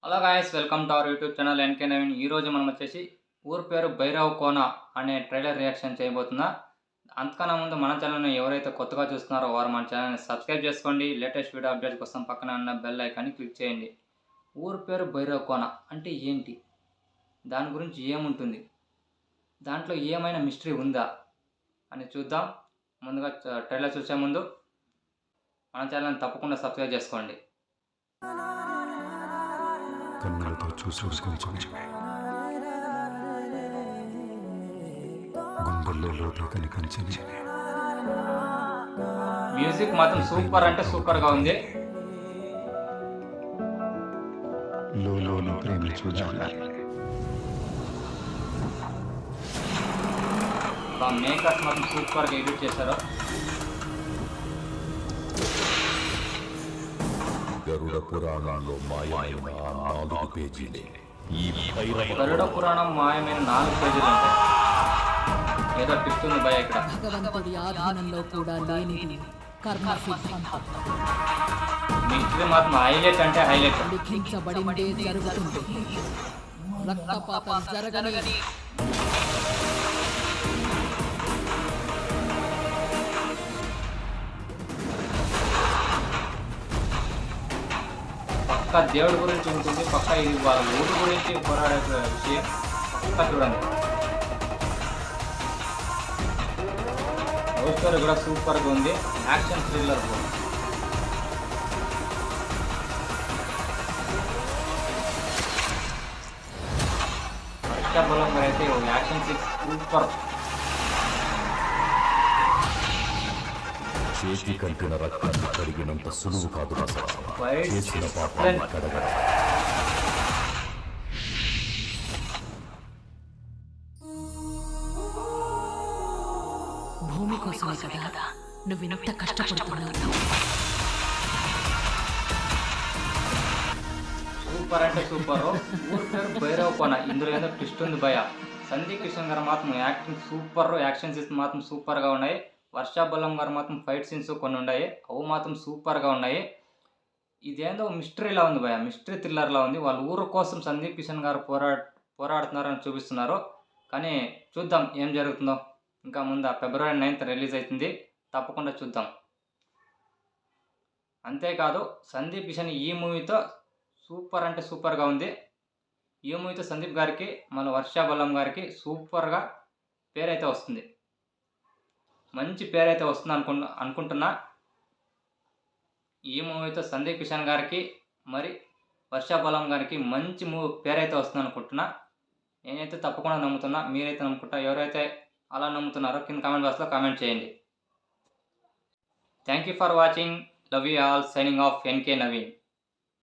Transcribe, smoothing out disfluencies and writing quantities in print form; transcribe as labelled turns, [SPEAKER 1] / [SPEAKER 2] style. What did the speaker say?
[SPEAKER 1] Hello guys, welcome to our YouTube channel NK Naveen. ఈరోజు మనం వచ్చేసి ఊరు పేరు భైరవ్ కోన అనే ట్రైలర్ రియాక్షన్ చేయబోతున్నా. అంతకన్నా ముందు మన ఛానల్ని ఎవరైతే కొత్తగా చూస్తున్నారో వారు మన ఛానల్ని సబ్స్క్రైబ్ చేసుకోండి. లేటెస్ట్ వీడియో అప్డేట్ కోసం పక్కన ఉన్న బెల్ ఐకాన్ని క్లిక్ చేయండి. ఊరు పేరు భైరవ్ కోన అంటే ఏంటి, దాని గురించి ఏముంటుంది, దాంట్లో ఏమైనా మిస్టరీ ఉందా అని చూద్దాం. ముందుగా ట్రైలర్ చూసే ముందు మన ఛానల్ని తప్పకుండా సబ్స్క్రైబ్ చేసుకోండి.
[SPEAKER 2] కన్నులతో చూసి కొంచెమే గుండెల్లో లోతు కనిపించని
[SPEAKER 1] మ్యూజిక్ మాత్రం సూపర్ అంటే సూపర్గా ఉంది.
[SPEAKER 2] లోను ప్రేమ చూడాలి.
[SPEAKER 1] మేకర్స్ మాత్రం సూపర్గా ఎడిట్ చేశారు.
[SPEAKER 3] గరుడ పురాణంలో మాయమైన 4 పేజీలే
[SPEAKER 1] గరుడ పురాణం మాయమైన 4 పేజీలు ఉంటాయి. ఏదో పిస్తుంది భయ ఇక్కడ.
[SPEAKER 4] భగవంతుడి ఆధీనంలో కూడా లేనిది కర్మ సిద్ధాంతం.
[SPEAKER 1] మిస్టరీ మాత్రం హైలైట్ అంటే హైలైట్.
[SPEAKER 4] లిఖించబడిందే జరుగుతుంది, రక్తపాతం జరగని.
[SPEAKER 1] పక్క దేవుడి గురించి ఉంటుంది, పక్క ఇది వాళ్ళ ఊరి గురించి పోరాడే విషయం. పక్క చూడండి. లవ్ స్టోరీ కూడా సూపర్గా ఉంది. యాక్షన్ థ్రిల్లర్ కూడా. వర్షాబలం గారు అయితే యాక్షన్ సూపర్.
[SPEAKER 3] చేతి కంటిన రక్తాన్ని కడిగినంత సులువు కాదు చేసిన పాపాన్ని కడగడం.
[SPEAKER 4] భూమి కోసమే కదా నువ్వు ఇంత కష్టపడుతున్నావు.
[SPEAKER 1] సూపర్ అంటే సూపర్. ఊరి పేరు భైరవ్ కోన. ఇందులో ఏదో ట్విస్ట్ ఉంది భయ. సందీప్ కిషన్ గారు మాత్రం యాక్టింగ్ సూపర్, యాక్షన్ సీన్స్ మాత్రం సూపర్గా ఉన్నాయి. వర్షాబలం గారు మాత్రం ఫైట్ సీన్స్ కొన్ని ఉన్నాయి, అవి మాత్రం సూపర్గా ఉన్నాయి. ఇదేందో మిస్టరీలా ఉంది భయ, మిస్టరీ థ్రిల్లర్లా ఉంది. వాళ్ళ ఊరు కోసం సందీప్ కిషన్ గారు పోరాడుతున్నారని చూపిస్తున్నారు. కానీ చూద్దాం ఏం జరుగుతుందో. ఇంకా ముందు February 9th రిలీజ్ అవుతుంది, తప్పకుండా చూద్దాం. అంతేకాదు సందీప్ కిషన్ ఈ మూవీతో సూపర్ అంటే సూపర్గా ఉంది. ఈ మూవీతో సందీప్ గారికి మళ్ళీ వర్షాబలం గారికి సూపర్గా పేరైతే వస్తుంది, మంచి పేరైతే వస్తుంది అనుకుంటున్నా. ఈ మూవీతో సందీప్ కిషన్ గారికి మరి వర్షాబలం గారికి మంచి పేరైతే వస్తుంది అనుకుంటున్నా. నేనైతే తప్పకుండా నమ్ముతున్నా. మీరైతే నమ్ముకుంటా, ఎవరైతే అలా నమ్ముతున్నారో కింద కామెంట్ బాక్స్లో కామెంట్ చేయండి. Thank you for watching. Love you all. Signing off NK Naveen.